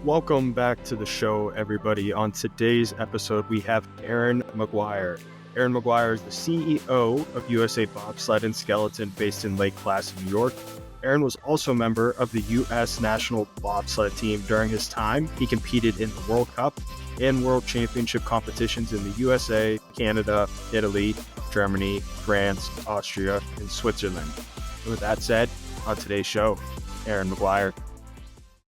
Welcome back to the show, everybody. On today's episode, we have Aron McGuire. Aron McGuire is the CEO of USA Bobsled and Skeleton based in Lake Placid, New York. Aron was also a member of the U.S. national bobsled team during his time. He competed in the World Cup and World Championship competitions in the USA, Canada, Italy, Germany, France, Austria, and Switzerland. And with that said, on today's show, Aron McGuire.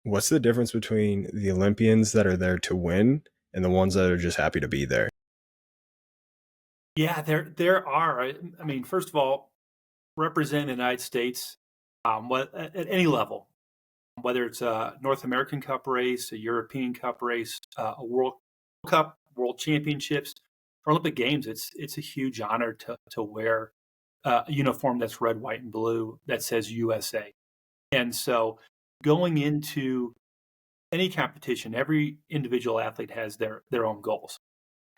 What's the difference between the Olympians that are there to win and the ones that are just happy to be there? Yeah, there are. I mean, first of all, represent the United States at any level, whether it's a North American Cup race, a European Cup race, a World Cup, World Championships, or Olympic Games. It's a huge honor to wear a uniform that's red, white, and blue that says USA. And so, going into any competition, every individual athlete has their own goals.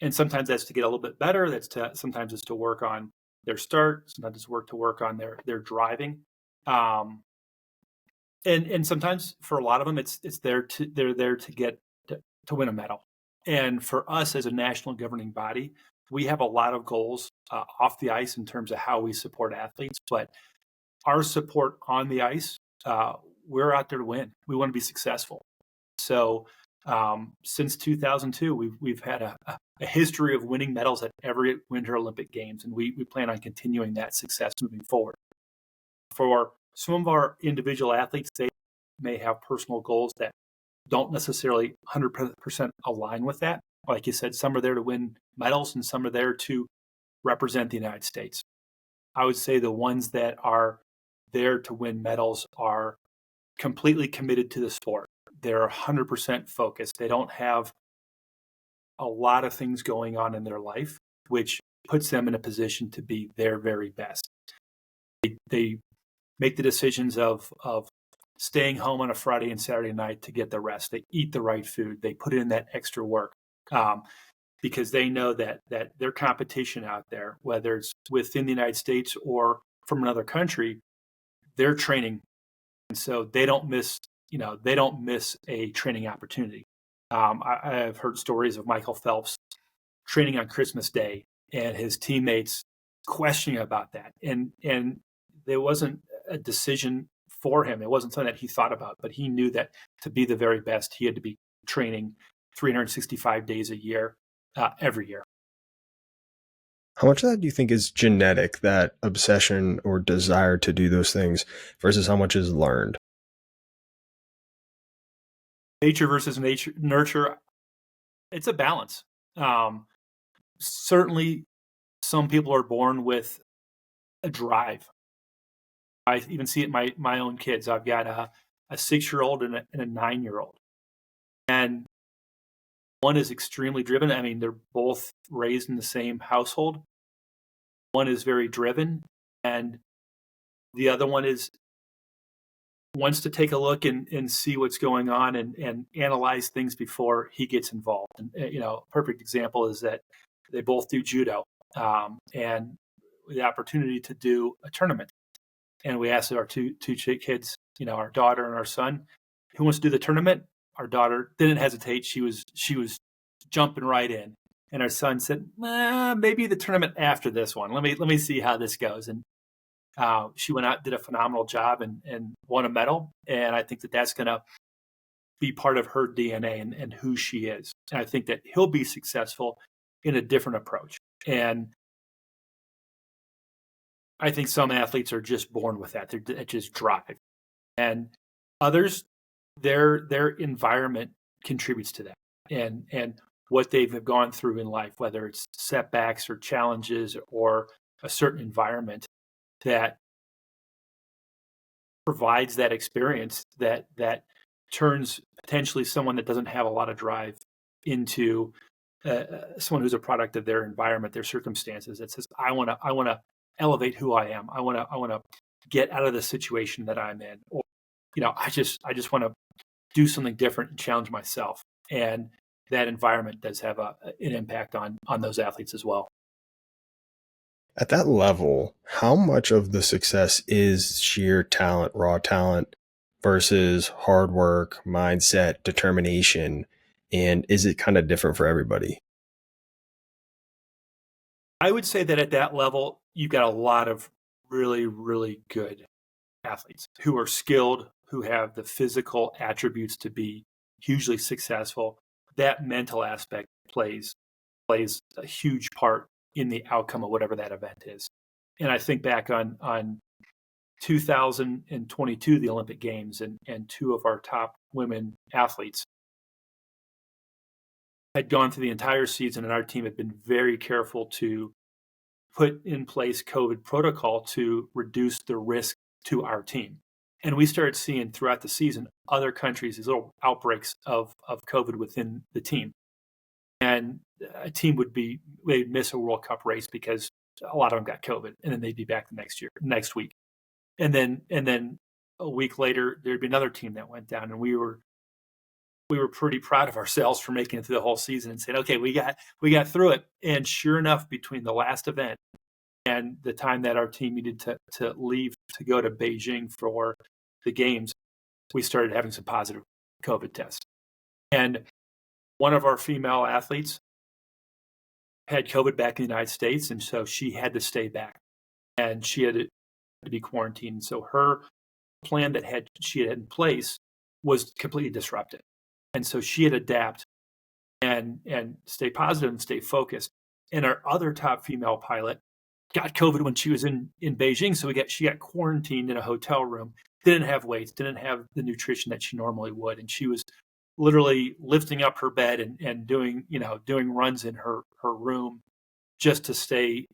And sometimes that's to get a little bit better. Sometimes it's to work on their start. Sometimes it's to work on their driving. And sometimes for a lot of them, they're there to get to win a medal. And for us as a national governing body, we have a lot of goals off the ice in terms of how we support athletes. But our support on the ice, we're out there to win. We want to be successful. So since 2002, we've had a history of winning medals at every Winter Olympic Games, and we plan on continuing that success moving forward. For some of our individual athletes, they may have personal goals that don't necessarily 100% align with that. Like you said, some are there to win medals and some are there to represent the United States. I would say the ones that are there to win medals are completely committed to the sport. They're 100% focused. They don't have a lot of things going on in their life, which puts them in a position to be their very best. They make the decisions of staying home on a Friday and Saturday night to get the rest. They eat the right food. They put in that extra work because they know that their competition out there, whether it's within the United States or from another country, they're training. And so they don't miss a training opportunity. I've heard stories of Michael Phelps training on Christmas Day and his teammates questioning about that. And there wasn't a decision for him. It wasn't something that he thought about, but he knew that to be the very best, he had to be training 365 days a year, every year. How much of that do you think is genetic, that obsession or desire to do those things, versus how much is learned? Nature versus nurture, it's a balance. Certainly, some people are born with a drive. I even see it in my own kids. I've got a 6-year-old and a 9-year-old. And one is extremely driven. I mean, they're both raised in the same household. One is very driven, and the other one wants to take a look and see what's going on and analyze things before he gets involved. And, a perfect example is that they both do judo and the opportunity to do a tournament. And we asked our two kids, our daughter and our son, who wants to do the tournament? Our daughter didn't hesitate. She was jumping right in. And our son said, maybe the tournament after this one. Let me see how this goes. And she went out, did a phenomenal job, and won a medal. And I think that's going to be part of her DNA and who she is. And I think that he'll be successful in a different approach. And I think some athletes are just born with that. They just drive. And others, their environment contributes to that. And what they've gone through in life, whether it's setbacks or challenges or a certain environment that provides that experience that turns potentially someone that doesn't have a lot of drive into someone who's a product of their environment, their circumstances, that says, I want to elevate who I am. I want to get out of the situation that I'm in, or I just want to do something different and challenge myself. And that environment does have an impact on those athletes as well. At that level, how much of the success is sheer talent, raw talent, versus hard work, mindset, determination? And is it kind of different for everybody? I would say that at that level, you've got a lot of really, really good athletes who are skilled, who have the physical attributes to be hugely successful. That mental aspect plays a huge part in the outcome of whatever that event is. And I think back on 2022, the Olympic Games, and two of our top women athletes had gone through the entire season, and our team had been very careful to put in place COVID protocol to reduce the risk to our team. And we started seeing throughout the season other countries, these little outbreaks of COVID within the team. And a team they'd miss a World Cup race because a lot of them got COVID, and then they'd be back the next week. And then a week later, there'd be another team that went down, and we were pretty proud of ourselves for making it through the whole season and said, okay, we got through it. And sure enough, between the last event and the time that our team needed to leave to go to Beijing for the games, we started having some positive COVID tests. And one of our female athletes had COVID back in the United States, and so she had to stay back, and she had to be quarantined. So her plan that she had in place was completely disrupted. And so she had to adapt and stay positive and stay focused. And our other top female pilot got COVID when she was in Beijing. So she got quarantined in a hotel room, didn't have weights, didn't have the nutrition that she normally would. And she was literally lifting up her bed and doing runs in her room just to stay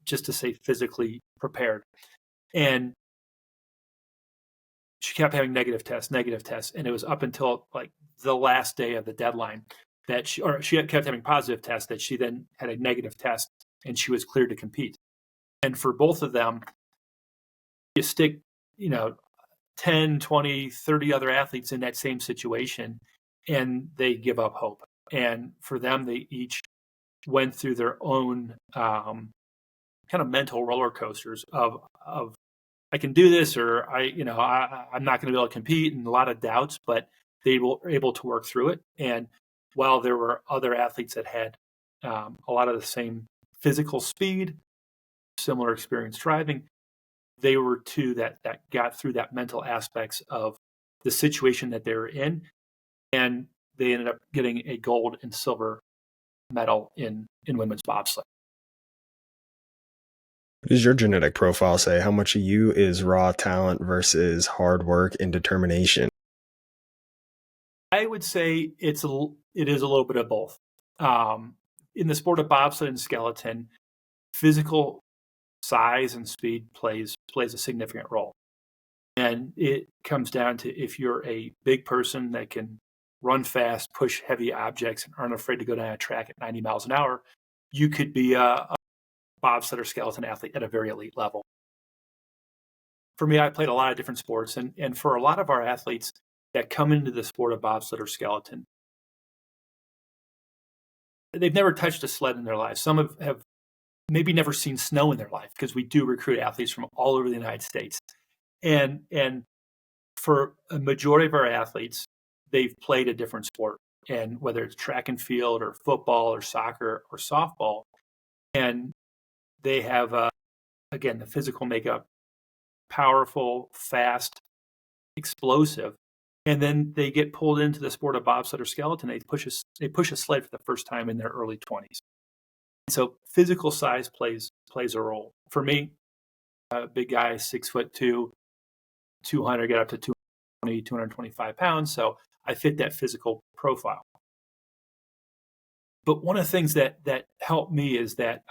physically prepared. And she kept having negative tests. And it was up until like the last day of the deadline that she kept having positive tests, that she then had a negative test and she was cleared to compete. And for both of them, you stick, 10, 20, 30 other athletes in that same situation, and they give up hope. And for them, they each went through their own kind of mental roller coasters of I can do this, or I'm not going to be able to compete, and a lot of doubts, but they were able to work through it. And while there were other athletes that had a lot of the same physical speed, similar experience driving, they were two that got through that mental aspects of the situation that they were in, and they ended up getting a gold and silver medal in women's bobsled. What does your genetic profile say? How much of you is raw talent versus hard work and determination? I would say it is a little bit of both. In the sport of bobsled and skeleton, physical size and speed plays a significant role. And it comes down to, if you're a big person that can run fast, push heavy objects, and aren't afraid to go down a track at 90 miles an hour, you could be a bobsled or skeleton athlete at a very elite level. For me, I played a lot of different sports, and for a lot of our athletes that come into the sport of bobsled or skeleton, they've never touched a sled in their lives. Some have maybe never seen snow in their life, because we do recruit athletes from all over the United States. And for a majority of our athletes, they've played a different sport, and whether it's track and field or football or soccer or softball, and they have, again, the physical makeup, powerful, fast, explosive, and then they get pulled into the sport of bobsled or skeleton. They push a sled for the first time in their early 20s. So physical size plays a role. For me, a big guy, 6'2", 200, get up to 220, 225 pounds. So I fit that physical profile. But one of the things that helped me is that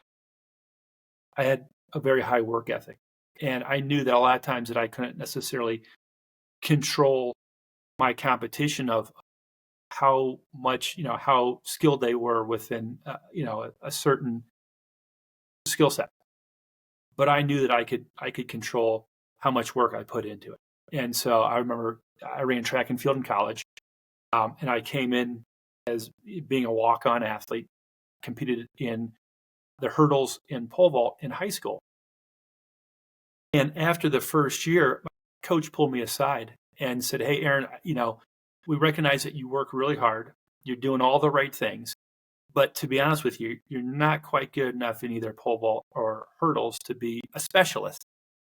I had a very high work ethic. And I knew that a lot of times that I couldn't necessarily control my competition of how much, how skilled they were within, a certain skill set. But I knew that I could control how much work I put into it. And so I remember I ran track and field in college, and I came in as being a walk-on athlete, competed in the hurdles and pole vault in high school. And after the first year, my coach pulled me aside and said, "Hey, Aaron, we recognize that you work really hard. You're doing all the right things. But to be honest with you, you're not quite good enough in either pole vault or hurdles to be a specialist.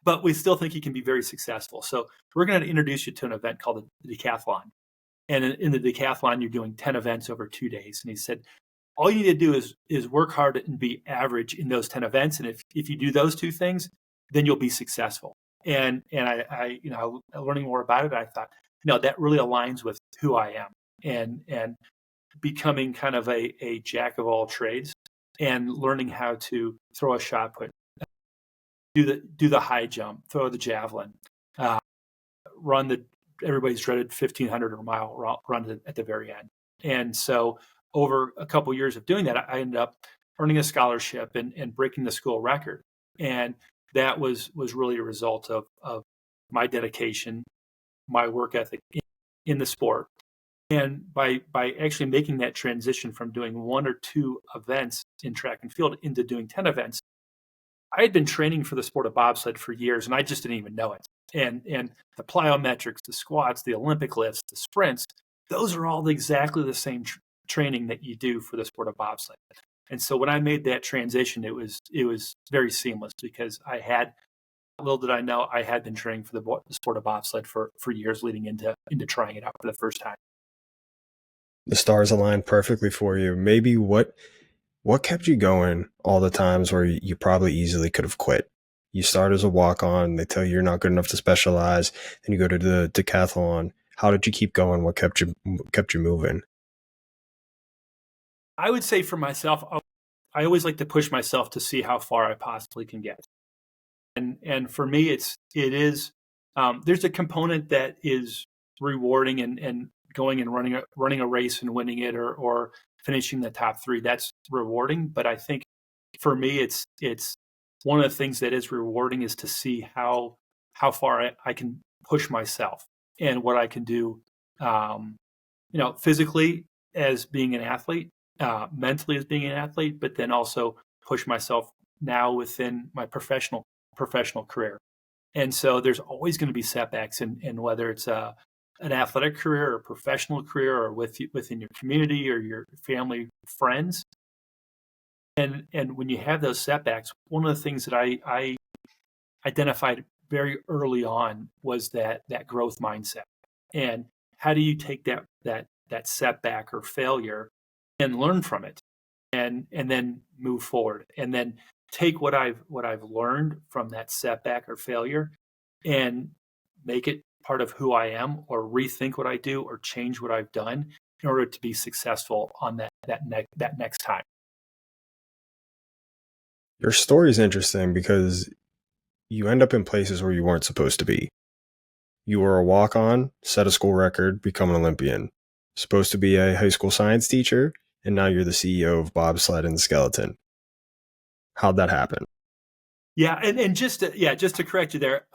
But we still think you can be very successful. So we're going to introduce you to an event called the decathlon. And in the decathlon, you're doing 10 events over 2 days." And he said, all you need to do is work hard and be average in those 10 events. And if you do those two things, then you'll be successful. And I learning more about it, I thought, that really aligns with who I am, and becoming kind of a jack of all trades, and learning how to throw a shot put, do the high jump, throw the javelin, run everybody's dreaded 1,500 or mile run at the very end. And so over a couple of years of doing that, I ended up earning a scholarship and breaking the school record. And that was really a result of my dedication, my work ethic in the sport. And by actually making that transition from doing 1 or 2 events in track and field into doing 10 events, I had been training for the sport of bobsled for years, and I just didn't even know it. And the plyometrics, the squats, the Olympic lifts, the sprints, those are all exactly the same training that you do for the sport of bobsled. And so when I made that transition, it was very seamless, because little did I know, I had been training for the sport of bobsled for years leading into trying it out for the first time. The stars aligned perfectly for you. Maybe what kept you going all the times where you probably easily could have quit? You start as a walk-on, they tell you you're not good enough to specialize, then you go to the decathlon. How did you keep going? What kept you moving? I would say for myself, I always like to push myself to see how far I possibly can get. And for me, it is there's a component that is rewarding, and going and running a race and winning it, or finishing the top 3. That's rewarding. But I think for me, it's one of the things that is rewarding is to see how far I can push myself, and what I can do, physically as being an athlete, mentally as being an athlete, but then also push myself now within my professional career. And so there's always going to be setbacks, and whether it's an athletic career or a professional career, or within your community or your family, friends. And when you have those setbacks, one of the things that I identified very early on was that growth mindset. And how do you take that setback or failure and learn from it, and then move forward, and then take what I've learned from that setback or failure and make it part of who I am, or rethink what I do, or change what I've done in order to be successful on that next time. Your story is interesting because you end up in places where you weren't supposed to be. You were a walk-on, set a school record, become an Olympian. Supposed to be a high school science teacher, and now you're the CEO of Bobsled and Skeleton. How'd that happen? Yeah, and just to correct you there,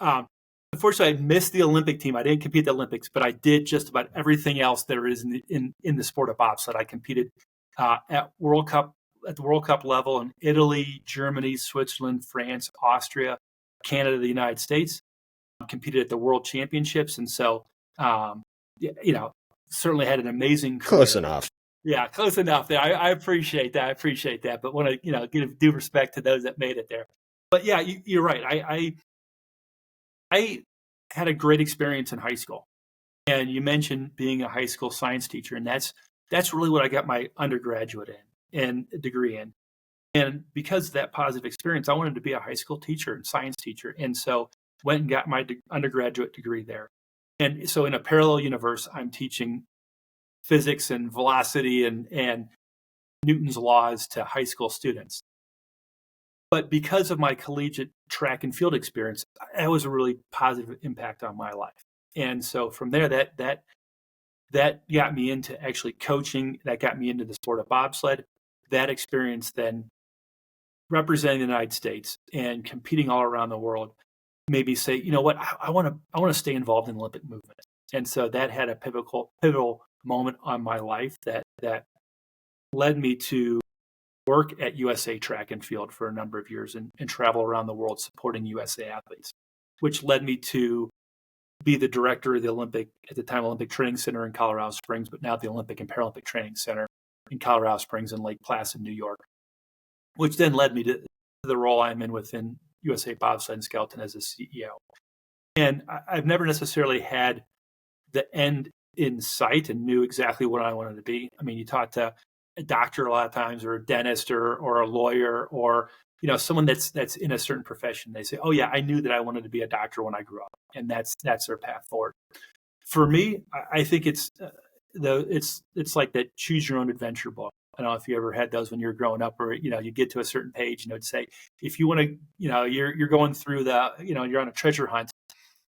unfortunately, I missed the Olympic team. I didn't compete at the Olympics, but I did just about everything else there is in the sport of bobsled. I competed at the World Cup level in Italy, Germany, Switzerland, France, Austria, Canada, the United States. Competed at the World Championships, and so certainly had an amazing career. Close enough. Yeah, close enough there. I appreciate that. But want to give due respect to those that made it there. But yeah, you're right. I had a great experience in high school, and you mentioned being a high school science teacher, and that's really what I got my undergraduate in and degree in. And because of that positive experience, I wanted to be a high school teacher and science teacher, and so went and got my undergraduate degree there. And so in a parallel universe, I'm teaching physics and velocity and Newton's laws to high school students. But because of my collegiate track and field experience, that was a really positive impact on my life. And so from there, that got me into actually coaching. That got me into the sport of bobsled. That experience then representing the United States and competing all around the world made me say, you know what, I want to stay involved in the Olympic movement. And so that had a pivotal moment on my life that led me to work at USA Track and Field for a number of years and travel around the world supporting USA athletes, which led me to be the director of the at the time, Olympic Training Center in Colorado Springs, but now the Olympic and Paralympic Training Center in Colorado Springs and Lake Placid, New York, which then led me to the role I'm in within USA Bobsled and Skeleton as a CEO. And I've never necessarily had the end in sight and knew exactly what I wanted to be. I mean, you talk to a doctor a lot of times, or a dentist, or a lawyer, or someone that's in a certain profession. They say, "Oh yeah, I knew that I wanted to be a doctor when I grew up," and that's their path forward. For me, I think it's like that choose your own adventure book. I don't know if you ever had those when you were growing up, or you get to a certain page, it'd say, if you want to, you're going through you're on a treasure hunt,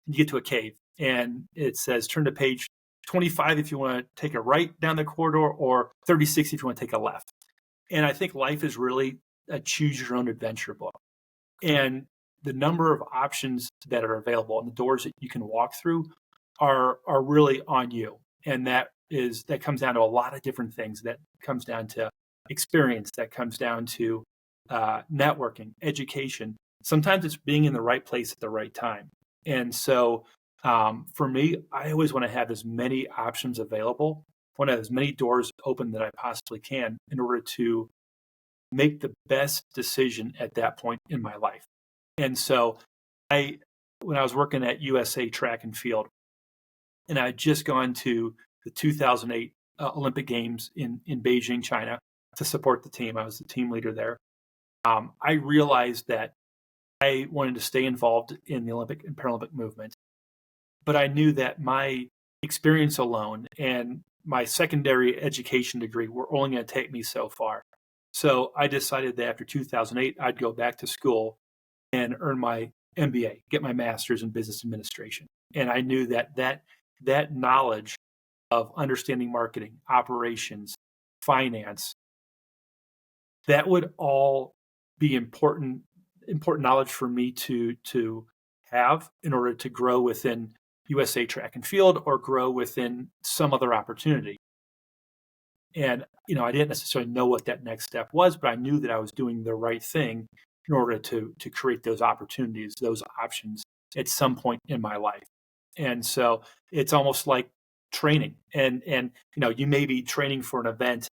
you get to a cave, and it says turn to page 25 if you want to take a right down the corridor, or 36 if you want to take a left. And I think life is really a choose your own adventure book. And the number of options that are available and the doors that you can walk through are really on you. And that comes down to a lot of different things. That comes down to experience, that comes down to networking, education. Sometimes it's being in the right place at the right time. And so for me, I always want to have as many options available. I want to have as many doors open that I possibly can in order to make the best decision at that point in my life. And so when I was working at USA Track and Field, and I had just gone to the 2008 Olympic Games in Beijing, China, to support the team. I was the team leader there. I realized that I wanted to stay involved in the Olympic and Paralympic movement, but I knew that my experience alone and my secondary education degree were only going to take me so far. So I decided that after 2008, I'd go back to school and earn my MBA, get my master's in business administration. And I knew that knowledge of understanding marketing, operations, finance, that would all be important knowledge for me to have in order to grow within USA Track and Field or grow within some other opportunity. And, I didn't necessarily know what that next step was, but I knew that I was doing the right thing in order to create those opportunities, those options at some point in my life. And so it's almost like training. And you may be training for an event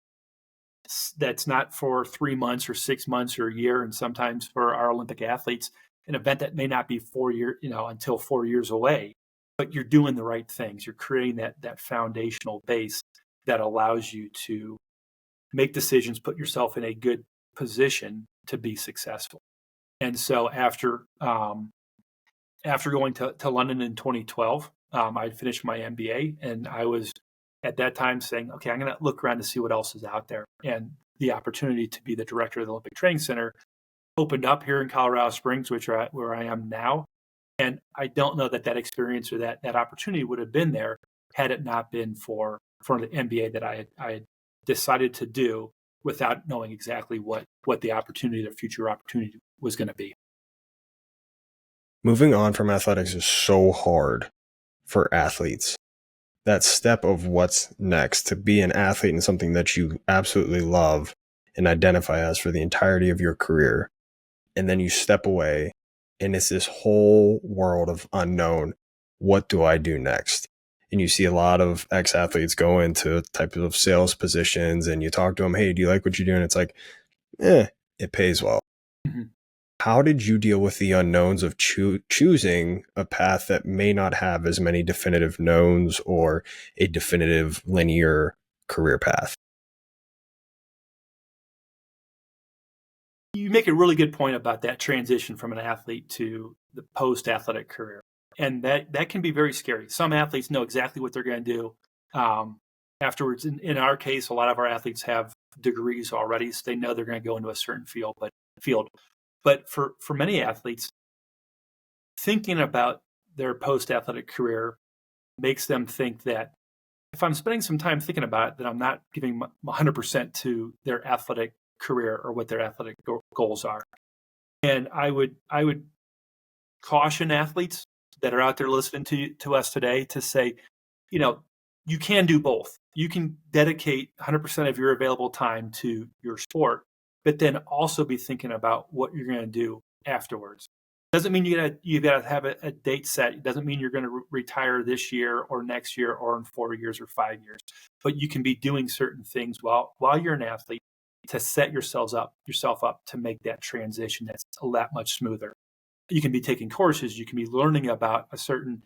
that's not for 3 months or 6 months or a year. And sometimes for our Olympic athletes, an event that may not be 4 years, until 4 years away, but you're doing the right things. You're creating that foundational base that allows you to make decisions, put yourself in a good position to be successful. And so after going to London in 2012, I finished my MBA, and I was at that time saying, okay, I'm going to look around to see what else is out there. And the opportunity to be the director of the Olympic Training Center opened up here in Colorado Springs, where I am now. And I don't know that experience or that opportunity would have been there had it not been for the MBA that I had decided to do without knowing exactly what the opportunity, the future opportunity was going to be. Moving on from athletics is so hard for athletes. That step of what's next, to be an athlete in something that you absolutely love and identify as for the entirety of your career. And then you step away and it's this whole world of unknown. What do I do next? And you see a lot of ex-athletes go into types of sales positions, and you talk to them, hey, do you like what you do? And it's like, it pays well. Mm-hmm. How did you deal with the unknowns of choosing a path that may not have as many definitive knowns or a definitive linear career path? You make a really good point about that transition from an athlete to the post-athletic career. And that can be very scary. Some athletes know exactly what they're going to do afterwards. In our case, a lot of our athletes have degrees already, so they know they're going to go into a certain field. But for many athletes, thinking about their post-athletic career makes them think that if I'm spending some time thinking about it, then I'm not giving 100% to their athletic career or what their athletic goals are. And I would caution athletes that are out there listening to us today to say, you can do both. You can dedicate 100% of your available time to your sport, but then also be thinking about what you're going to do afterwards. It Doesn't mean you gotta have a date set. It doesn't mean you're going to retire this year or next year or in 4 years or 5 years. But you can be doing certain things while you're an athlete to set yourself up to make that transition that's a lot much smoother. You can be taking courses. You can be learning about a certain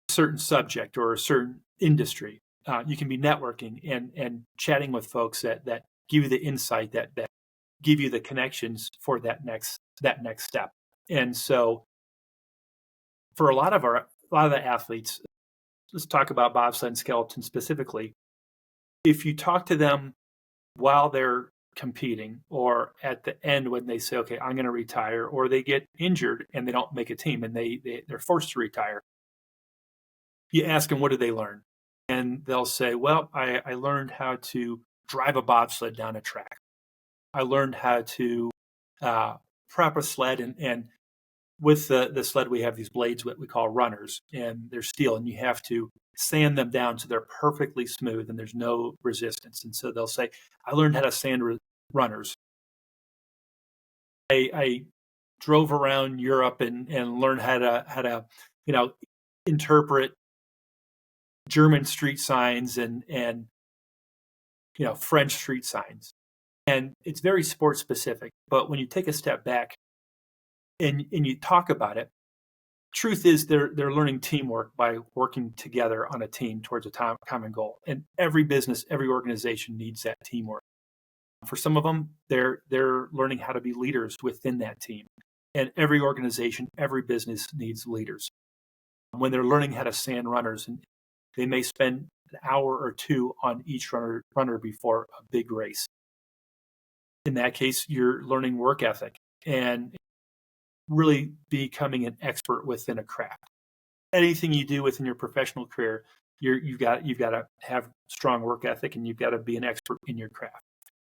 subject or a certain industry. You can be networking and chatting with folks that give you the insight that give you the connections for that next step. And so for a lot of the athletes, let's talk about bobsled and skeleton specifically. If you talk to them while they're competing or at the end when they say, okay, I'm going to retire, or they get injured and they don't make a team and they're forced to retire, you ask them, what did they learn? And they'll say, well, I learned how to drive a bobsled down a track. I learned how to prep a sled, and with the sled, we have these blades, what we call runners, and they're steel, and you have to sand them down so they're perfectly smooth and there's no resistance. And so they'll say, I learned how to sand runners. I drove around Europe and learned how to interpret German street signs and French street signs. And it's very sport specific. But when you take a step back and you talk about it, truth is they're learning teamwork by working together on a team towards a common goal. And every business, every organization needs that teamwork. For some of them, they're learning how to be leaders within that team. And every organization, every business needs leaders. When they're learning how to sand runners, and they may spend an hour or two on each runner before a big race. In that case, you're learning work ethic and really becoming an expert within a craft. Anything you do within your professional career, you've got to have strong work ethic, and you've got to be an expert in your craft.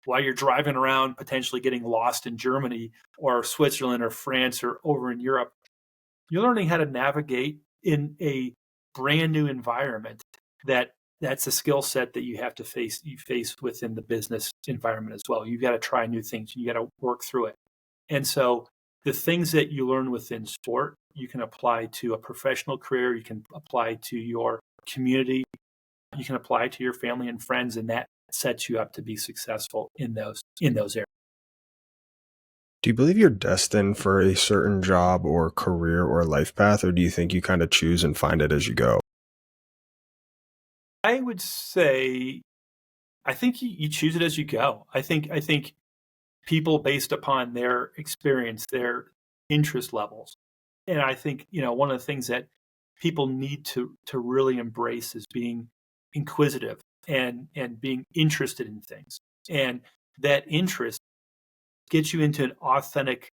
While you're driving around, potentially getting lost in Germany or Switzerland or France or over in Europe, you're learning how to navigate in a brand new environment. That's a skill set that you have to face within the business environment as well. You've got to try new things. You got to work through it. And so the things that you learn within sport, you can apply to a professional career. You can apply to your community. You can apply to your family and friends, and that sets you up to be successful in those areas. Do you believe you're destined for a certain job or career or life path, or do you think you kind of choose and find it as you go? I would say, I think you choose it as you go. I think people, based upon their experience, their interest levels, and I think one of the things that people need to really embrace is being inquisitive and being interested in things, and that interest gets you into an authentic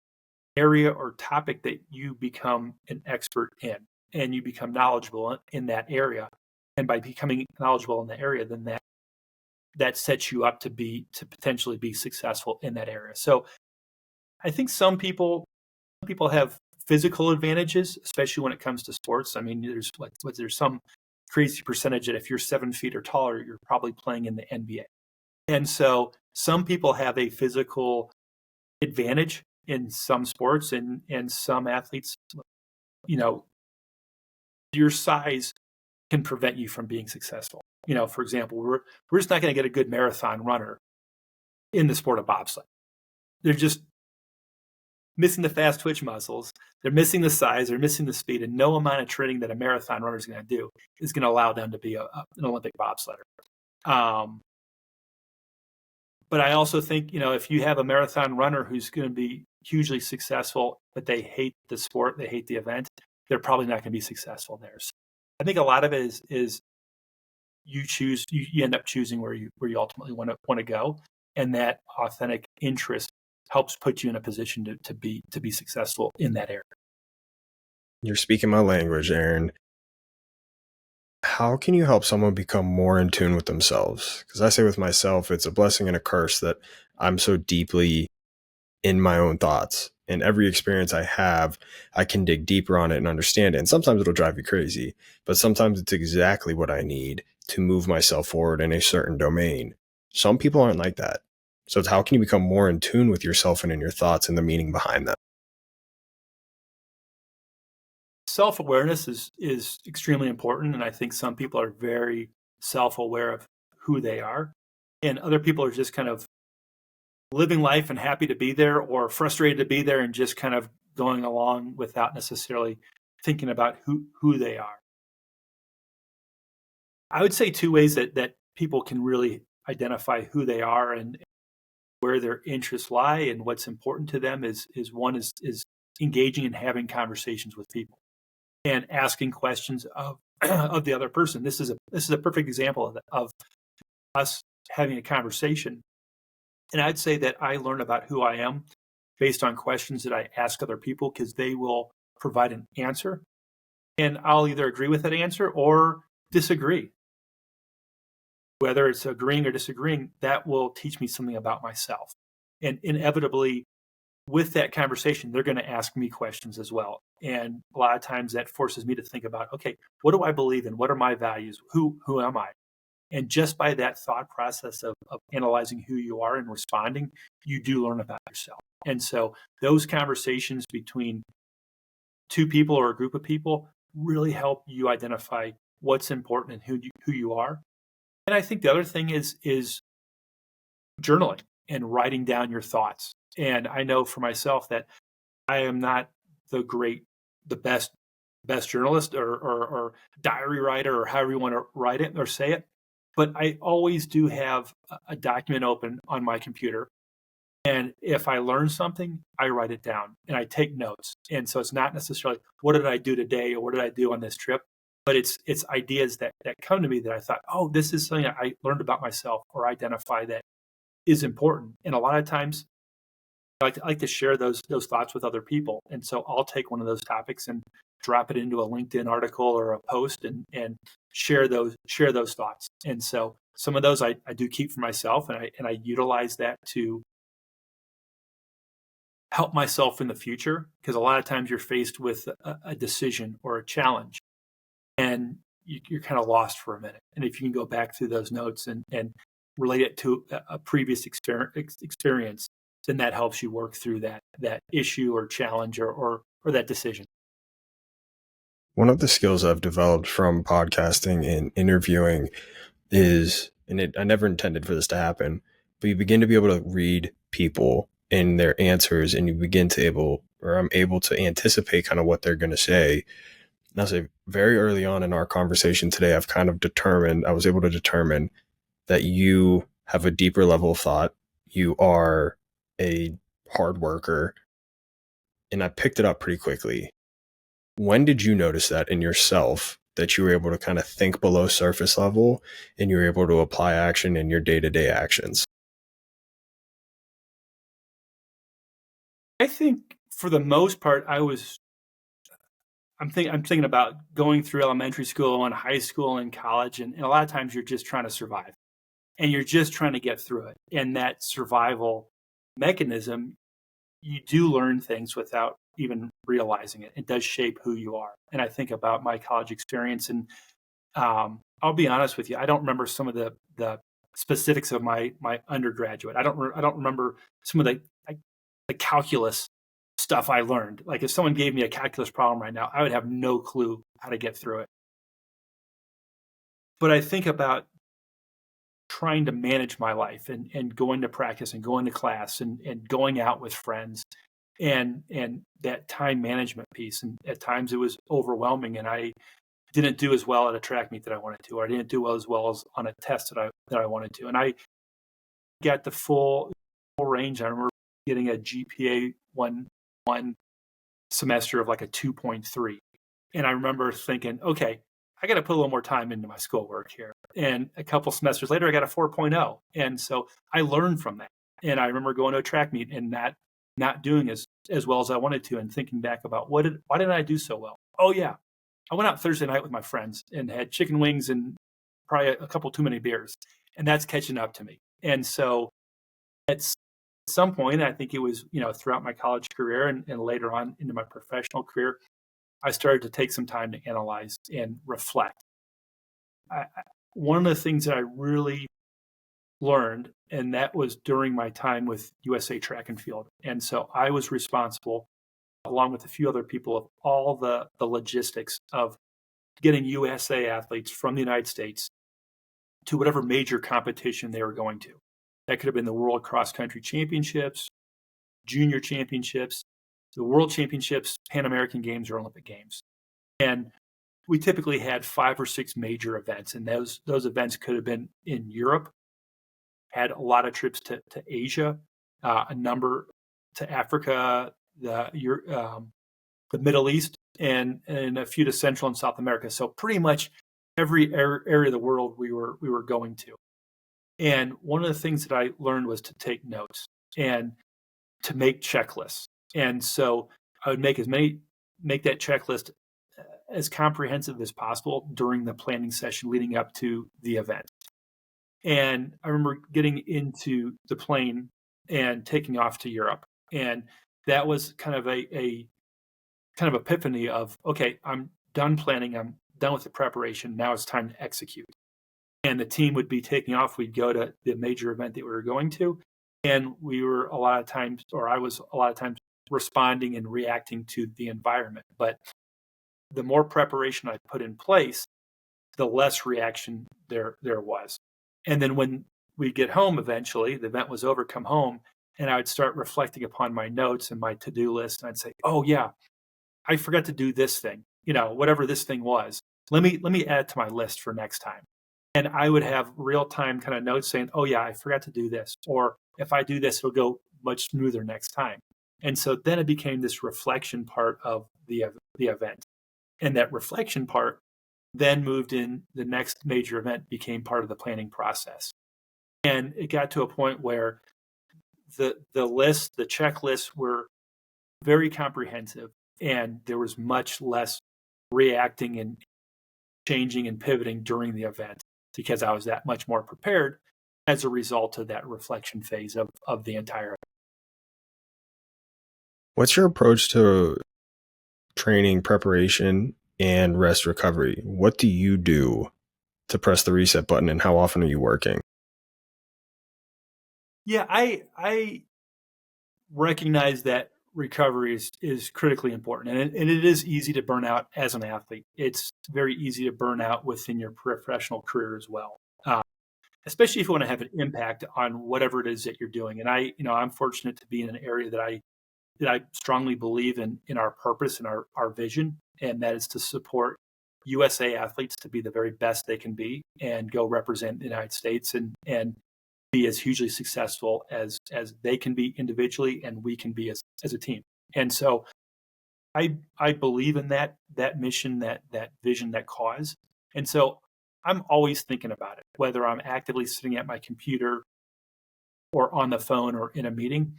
area or topic that you become an expert in, and you become knowledgeable in that area. And by becoming knowledgeable in the area, then that sets you up to potentially be successful in that area. So I think some people have physical advantages, especially when it comes to sports. I mean, there's some crazy percentage that if you're 7 feet or taller, you're probably playing in the NBA. And so some people have a physical advantage in some sports, and some athletes, your size can prevent you from being successful. For example, we're just not going to get a good marathon runner in the sport of bobsled. They're just missing the fast twitch muscles. They're missing the size. They're missing the speed, and no amount of training that a marathon runner is going to do is going to allow them to be an Olympic bobsledder. But I also think, if you have a marathon runner who's going to be hugely successful, but they hate the sport, they hate the event, they're probably not going to be successful there. So I think a lot of it is you end up choosing where you ultimately want to go, and that authentic interest helps put you in a position to be successful in that area. You're speaking my language, Aaron. How can you help someone become more in tune with themselves? Because I say with myself, it's a blessing and a curse that I'm so deeply in my own thoughts. And every experience I have, I can dig deeper on it and understand it. And sometimes it'll drive you crazy, but sometimes it's exactly what I need to move myself forward in a certain domain. Some people aren't like that. So how can you become more in tune with yourself and in your thoughts and the meaning behind them? self-awareness is extremely important. And I think some people are very self-aware of who they are. And other people are just kind of living life and happy to be there or frustrated to be there and just kind of going along without necessarily thinking about who they are. I would say two ways that people can really identify who they are and where their interests lie and what's important to them is one is engaging and having conversations with people and asking questions of of the other person. This is a perfect example of us having a conversation. And I'd say that I learn about who I am based on questions that I ask other people because they will provide an answer. And I'll either agree with that answer or disagree. Whether it's agreeing or disagreeing, that will teach me something about myself. And inevitably, with that conversation, they're going to ask me questions as well. And a lot of times that forces me to think about, okay, what do I believe in? What are my values? Who am I? And just by that thought process of analyzing who you are and responding, you do learn about yourself. And so those conversations between two people or a group of people really help you identify what's important and who you are. And I think the other thing is journaling and writing down your thoughts. And I know for myself that I am not the best journalist or diary writer or however you want to write it or say it. But I always do have a document open on my computer. And if I learn something, I write it down and I take notes. And so it's not necessarily what did I do today or what did I do on this trip, but it's ideas that come to me that I thought, oh, this is something I learned about myself or identify that is important. And a lot of times I like to share those thoughts with other people. And so I'll take one of those topics and drop it into a LinkedIn article or a post and share those thoughts. And so some of those I do keep for myself and I utilize that to help myself in the future, because a lot of times you're faced with a decision or a challenge and you're kind of lost for a minute. And if you can go back through those notes and relate it to a previous experience, then that helps you work through that issue or challenge or that decision. One of the skills I've developed from podcasting and interviewing is, I never intended for this to happen, but you begin to be able to read people and their answers, and you begin to I'm able to anticipate kind of what they're going to say. And I'll say very early on in our conversation today, I was able to determine that you have a deeper level of thought. You are a hard worker. And I picked it up pretty quickly. When did you notice that in yourself, that you were able to kind of think below surface level and you were able to apply action in your day-to-day actions? I think for the most part, I'm thinking about going through elementary school and high school and college, and a lot of times you're just trying to survive and you're just trying to get through it. And that survival mechanism, you do learn things without even realizing it. It does shape who you are. And I think about my college experience, and I'll be honest with you, I don't remember some of the specifics of my undergraduate. I don't remember some of the calculus stuff I learned. Like if someone gave me a calculus problem right now, I would have no clue how to get through it. But I think about trying to manage my life and going to practice and going to class and going out with friends and that time management piece. And at times it was overwhelming and I didn't do as well at a track meet that I wanted to, or I didn't do as well as on a test that I wanted to. And I got the full range. I remember getting a GPA one semester of like a 2.3. And I remember thinking, okay, I got to put a little more time into my schoolwork here. And a couple semesters later, I got a 4.0. And so I learned from that. And I remember going to a track meet and not doing as well as I wanted to, and thinking back about why didn't I do so well? Oh yeah, I went out Thursday night with my friends and had chicken wings and probably a couple too many beers. And that's catching up to me. And so at some point, I think it was, throughout my college career and later on into my professional career, I started to take some time to analyze and reflect. One of the things that I really learned, and that was during my time with USA Track and Field. And so I was responsible along with a few other people, of all the logistics of getting USA athletes from the United States to whatever major competition they were going to. That could have been the World Cross Country Championships, Junior Championships, the World Championships, Pan American Games, or Olympic Games. And we typically had 5 or 6 major events, and those events could have been in Europe, had a lot of trips to Asia, a number to Africa, the Middle East, and a few to Central and South America. So pretty much every area of the world we were going to. And one of the things that I learned was to take notes and to make checklists. And so I would make that checklist as comprehensive as possible during the planning session leading up to the event. And I remember getting into the plane and taking off to Europe. And that was kind of a kind of epiphany of, okay, I'm done planning. I'm done with the preparation. Now it's time to execute. And the team would be taking off. We'd go to the major event that we were going to. And I was a lot of times responding and reacting to the environment. But the more preparation I put in place, the less reaction there was. And then when we get home eventually, the event was over, come home, and I would start reflecting upon my notes and my to-do list. And I'd say, oh yeah, I forgot to do this thing, whatever this thing was. Let me add it to my list for next time. And I would have real-time kind of notes saying, oh yeah, I forgot to do this. Or if I do this, it'll go much smoother next time. And so then it became this reflection part of the event. And that reflection part then moved in, the next major event became part of the planning process. And it got to a point where the checklists were very comprehensive, and there was much less reacting and changing and pivoting during the event because I was that much more prepared as a result of that reflection phase of the entire event. What's your approach to training, preparation, and rest recovery? What do you do to press the reset button, and how often are you working? Yeah, I recognize that recovery is critically important, and it is easy to burn out as an athlete. It's very easy to burn out within your professional career as well, especially if you want to have an impact on whatever it is that you're doing. And I'm fortunate to be in an area that I strongly believe in our purpose and our vision, and that is to support USA athletes to be the very best they can be and go represent the United States and be as hugely successful as they can be individually and we can be as a team. And so I believe in that mission, that vision, that cause. And so I'm always thinking about it, whether I'm actively sitting at my computer or on the phone or in a meeting.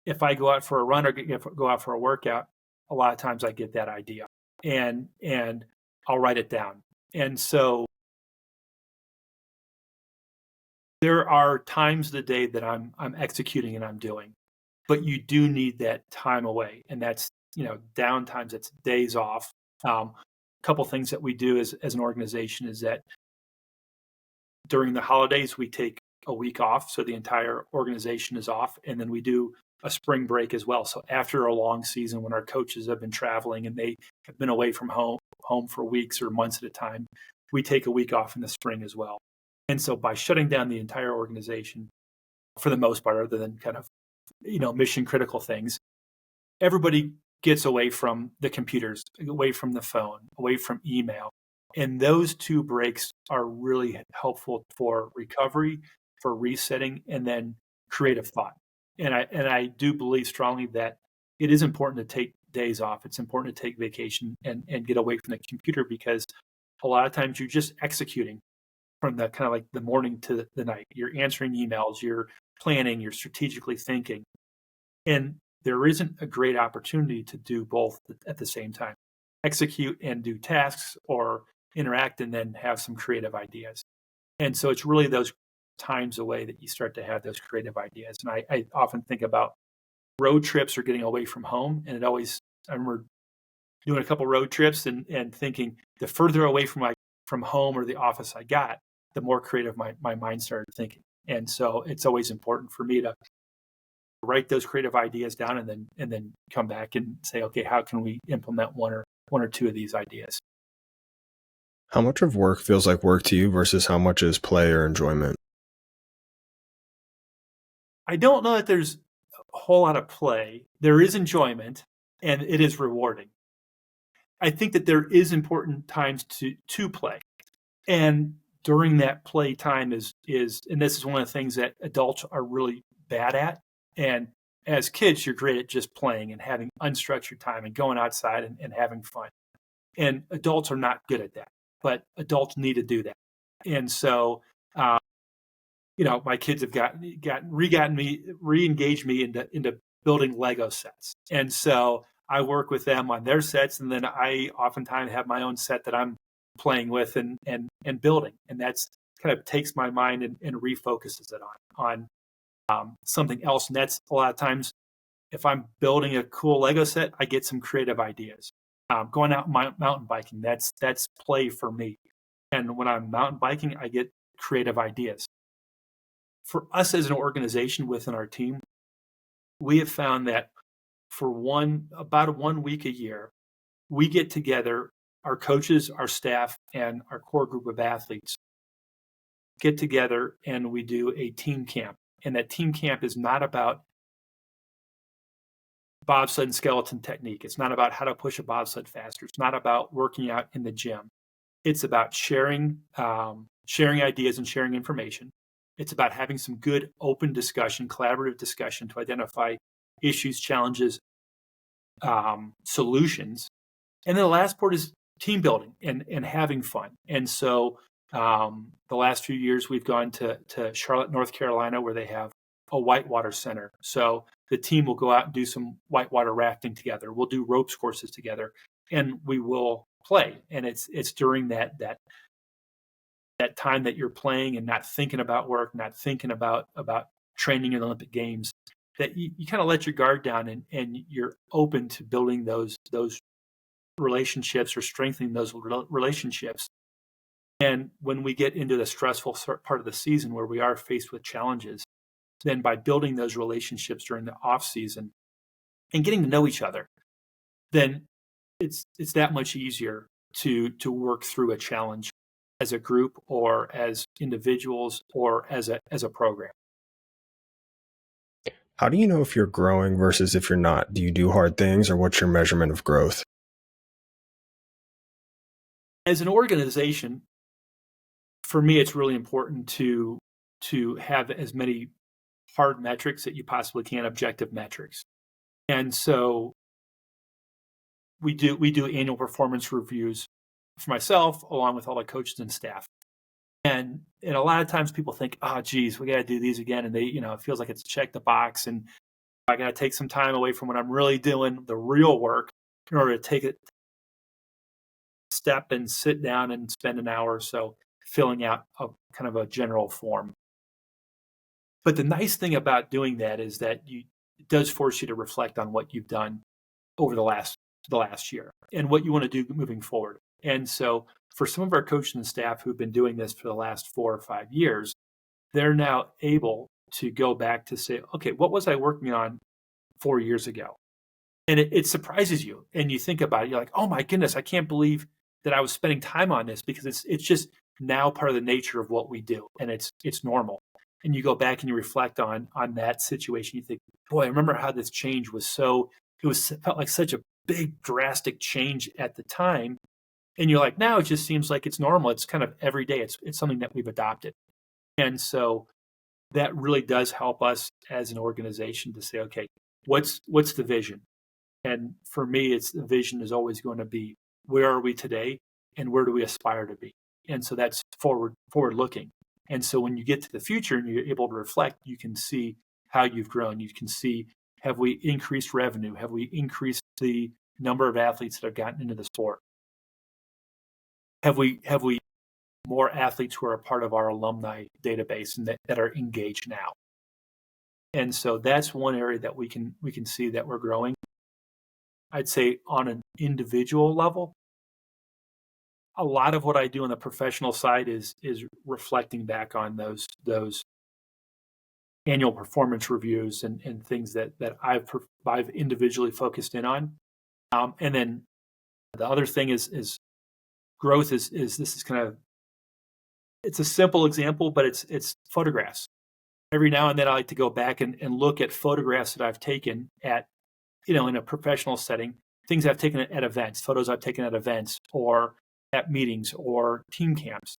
If I go out for a run or go out for a workout, a lot of times I get that idea and I'll write it down. And so there are times of the day that I'm executing and I'm doing, but you do need that time away, and that's down times. It's days off. A couple things that we do as an organization is that during the holidays we take a week off, so the entire organization is off, and then we do a spring break as well. So after a long season, when our coaches have been traveling and they have been away from home for weeks or months at a time, we take a week off in the spring as well. And so by shutting down the entire organization, for the most part, other than kind of, mission critical things, everybody gets away from the computers, away from the phone, away from email. And those 2 breaks are really helpful for recovery, for resetting, and then creative thought. And I do believe strongly that it is important to take days off. It's important to take vacation and get away from the computer, because a lot of times you're just executing from the kind of like the morning to the night. You're answering emails, you're planning, you're strategically thinking. And there isn't a great opportunity to do both at the same time. Execute and do tasks, or interact and then have some creative ideas. And so it's really those times away that you start to have those creative ideas. And I often think about road trips or getting away from home. And I remember doing a couple road trips and thinking, the further away from home or the office I got, the more creative my mind started thinking. And so it's always important for me to write those creative ideas down and then come back and say, okay, how can we implement one or two of these ideas? How much of work feels like work to you versus how much is play or enjoyment? I don't know that there's a whole lot of play. There is enjoyment, and it is rewarding. I think that there is important times to play. And during that play time is and this is one of the things that adults are really bad at. And as kids, you're great at just playing and having unstructured time and going outside and having fun. And adults are not good at that, but adults need to do that. And so, my kids have re-engaged me into building Lego sets. And so I work with them on their sets, and then I oftentimes have my own set that I'm playing with and building. And that's kind of takes my mind and refocuses it on something else. And that's a lot of times, if I'm building a cool Lego set, I get some creative ideas. Going out mountain biking, that's play for me. And when I'm mountain biking, I get creative ideas. For us as an organization within our team, we have found that for about 1 week a year, we get together, our coaches, our staff, and our core group of athletes get together and we do a team camp. And that team camp is not about bobsled and skeleton technique. It's not about how to push a bobsled faster. It's not about working out in the gym. It's about sharing ideas and sharing information. It's about having some good open discussion, collaborative discussion to identify issues, challenges, solutions. And then the last part is team building and having fun. And so the last few years we've gone to Charlotte, North Carolina, where they have a whitewater center. So the team will go out and do some whitewater rafting together. We'll do ropes courses together, and we will play. And it's during that time that you're playing and not thinking about work, not thinking about training in the Olympic Games, that you kind of let your guard down and you're open to building those relationships or strengthening those relationships. And when we get into the stressful part of the season where we are faced with challenges, then by building those relationships during the off season and getting to know each other, then it's that much easier to work through a challenge as a group or as individuals or as a program. How do you know if you're growing versus if you're not? Do you do hard things, or what's your measurement of growth? As an organization, for me, it's really important to have as many hard metrics that you possibly can, objective metrics. And so we do annual performance reviews for myself, along with all the coaches and staff. And a lot of times people think, oh, geez, we got to do these again. And they, it feels like it's check the box. And I got to take some time away from what I'm really doing, the real work, in order to take a step and sit down and spend an hour or so filling out a kind of a general form. But the nice thing about doing that is that it does force you to reflect on what you've done over the last year and what you want to do moving forward. And so for some of our coaches and staff who've been doing this for the last 4 or 5 years, they're now able to go back to say, okay, what was I working on 4 years ago? And it surprises you. And you think about it, you're like, oh my goodness, I can't believe that I was spending time on this, because it's just now part of the nature of what we do. And it's normal. And you go back and you reflect on that situation. You think, boy, I remember how this change felt like such a big, drastic change at the time. And you're like, now it just seems like it's normal. It's kind of every day. It's something that we've adopted. And so that really does help us as an organization to say, okay, what's the vision? And for me, the vision is always going to be, where are we today and where do we aspire to be? And so that's forward looking. And so when you get to the future and you're able to reflect, you can see how you've grown. You can see, have we increased revenue? Have we increased the number of athletes that have gotten into the sport? Have we more athletes who are a part of our alumni database and that are engaged now? And so that's one area that we can see that we're growing. I'd say on an individual level, a lot of what I do on the professional side is reflecting back on those annual performance reviews and things that I've individually focused in on. And then the other thing is growth is this is kind of, it's a simple example, but it's photographs. Every now and then I like to go back and look at photographs that I've taken at, in a professional setting, things I've taken at events, photos I've taken at events or at meetings or team camps.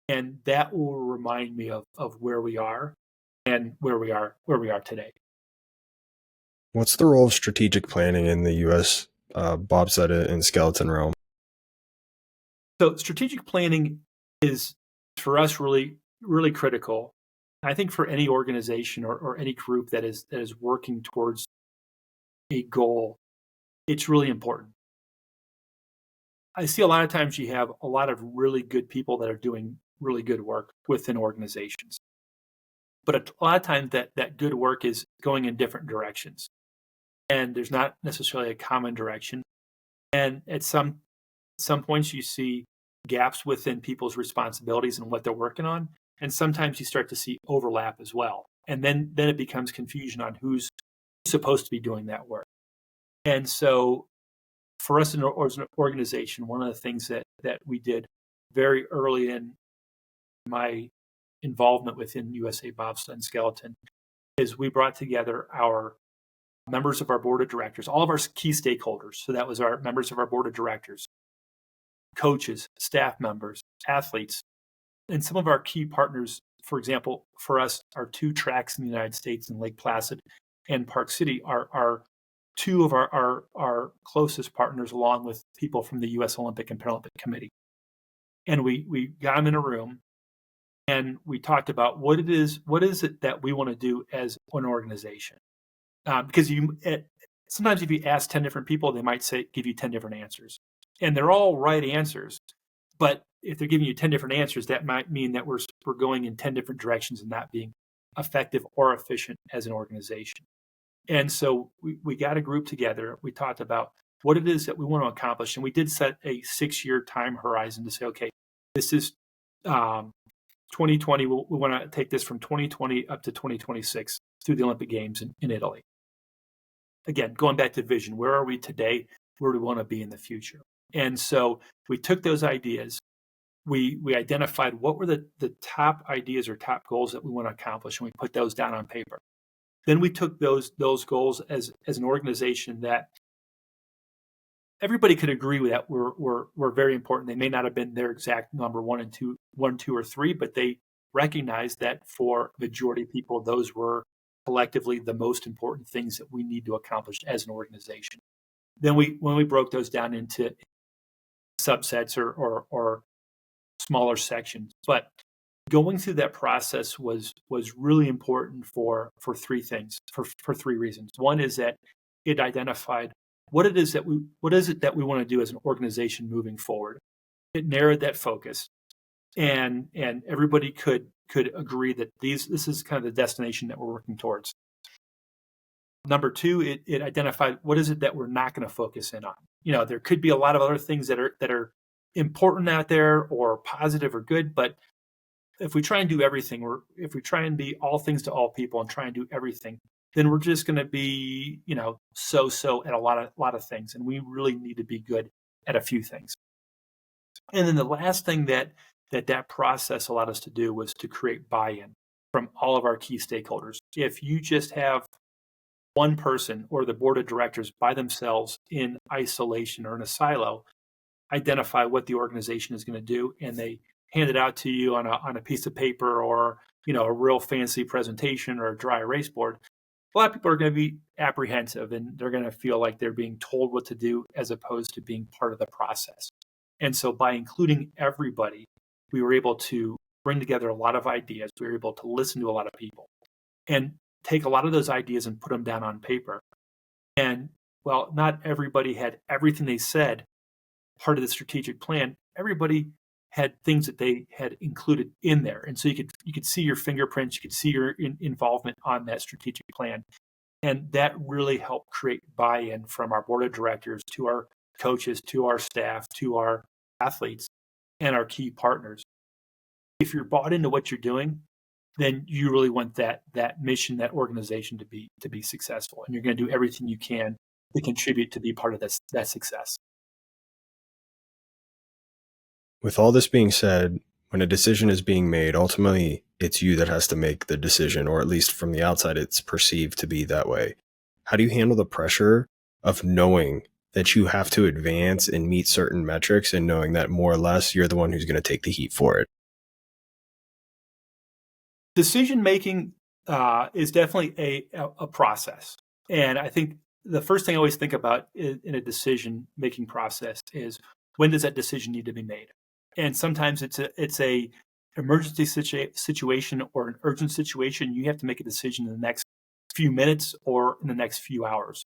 And that will remind me of where we are and where we are today. What's the role of strategic planning in the U.S. Bobsled and skeleton realm? So strategic planning is, for us, really, really critical. I think for any organization or any group that is working towards a goal, it's really important. I see a lot of times you have a lot of really good people that are doing really good work within organizations. But a lot of times that good work is going in different directions. And there's not necessarily a common direction. And at some points you see gaps within people's responsibilities and what they're working on. And sometimes you start to see overlap as well. And then it becomes confusion on who's supposed to be doing that work. And so for us as an organization, one of the things that we did very early in my involvement within USA Bobsled and Skeleton is we brought together our members of our board of directors, all of our key stakeholders. So that was our members of our board of directors, coaches, staff members, athletes, and some of our key partners. For example, for us, our 2 tracks in the United States in Lake Placid and Park City are 2 of our closest partners, along with people from the U.S. Olympic and Paralympic Committee. And we got them in a room and we talked about what is it that we want to do as an organization. Because sometimes if you ask 10 different people, they might give you 10 different answers. And they're all right answers. But if they're giving you 10 different answers, that might mean that we're going in 10 different directions and not being effective or efficient as an organization. And so we got a group together. We talked about what it is that we want to accomplish. And we did set a 6-year time horizon to say, okay, this is 2020. We want to take this from 2020 up to 2026 through the Olympic Games in Italy. Again, going back to vision, where are we today? Where do we want to be in the future? And so we took those ideas. We identified what were the top ideas or top goals that we want to accomplish, and we put those down on paper. Then we took those goals as an organization that everybody could agree with, that were very important. They may not have been their exact number 1, 2, or 3, but they recognized that for majority of people, those were collectively the most important things that we need to accomplish as an organization. Then when we broke those down into subsets or smaller sections, but going through that process was really important for 3 things, for 3 reasons. One is that it identified what is it that we want to do as an organization moving forward. It narrowed that focus, and everybody could agree that this is kind of the destination that we're working towards. Number 2, it identified what is it that we're not going to focus in on. There could be a lot of other things that are important out there or positive or good, but if we try and do everything, if we try and be all things to all people and try and do everything, then we're just going to be, so at a lot of things, and we really need to be good at a few things. And then the last thing that process allowed us to do was to create buy-in from all of our key stakeholders. If you just have one person or the board of directors by themselves in isolation or in a silo, identify what the organization is going to do, and they hand it out to you on a piece of paper or a real fancy presentation or a dry erase board, a lot of people are going to be apprehensive and they're going to feel like they're being told what to do as opposed to being part of the process. And so by including everybody, we were able to bring together a lot of ideas. We were able to listen to a lot of people and take a lot of those ideas and put them down on paper. And while not everybody had everything they said part of the strategic plan, everybody had things that they had included in there. And so you could see your fingerprints, you could see your involvement on that strategic plan. And that really helped create buy-in from our board of directors to our coaches, to our staff, to our athletes, and our key partners. If you're bought into what you're doing, then you really want that mission, that organization to be successful, and you're going to do everything you can to contribute to be part of that success. With all this being said, when a decision is being made, ultimately it's you that has to make the decision, or at least from the outside, it's perceived to be that way. How do you handle the pressure of knowing that you have to advance and meet certain metrics and knowing that more or less you're the one who's going to take the heat for it? Decision making is definitely a process. And I think the first thing I always think about in a decision making process is, when does that decision need to be made? And sometimes it's a emergency situation or an urgent situation. You have to make a decision in the next few minutes or in the next few hours.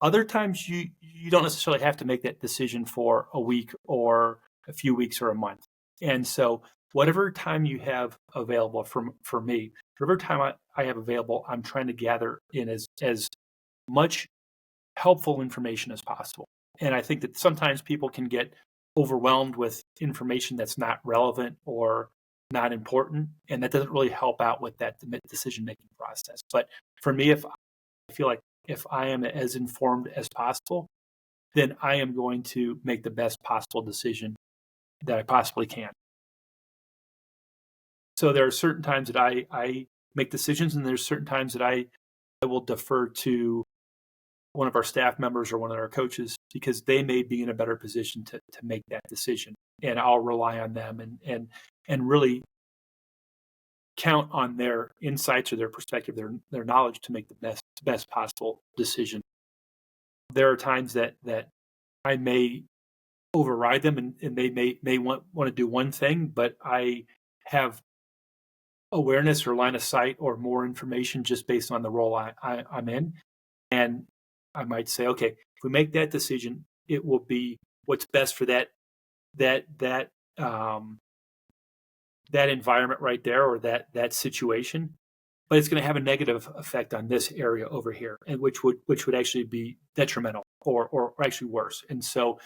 Other times you don't necessarily have to make that decision for a week or a few weeks or a month. And so whatever time you have available, for me, whatever time I have available, I'm trying to gather in as much helpful information as possible. And I think that sometimes people can get overwhelmed with information that's not relevant or not important, and that doesn't really help out with that decision-making process. But for me, if I feel like if I am as informed as possible, then I am going to make the best possible decision that I possibly can. So there are certain times that I make decisions, and there's certain times that I will defer to one of our staff members or one of our coaches, because they may be in a better position to make that decision. And I'll rely on them and really count on their insights or their perspective, their knowledge, to make the best possible decision. There are times that I may override them, and they may want to do one thing, but I have awareness or line of sight or more information just based on the role I'm in. And I might say, okay, if we make that decision, it will be what's best for that environment right there, or that situation. But it's going to have a negative effect on this area over here, and which would actually be detrimental or actually worse. And so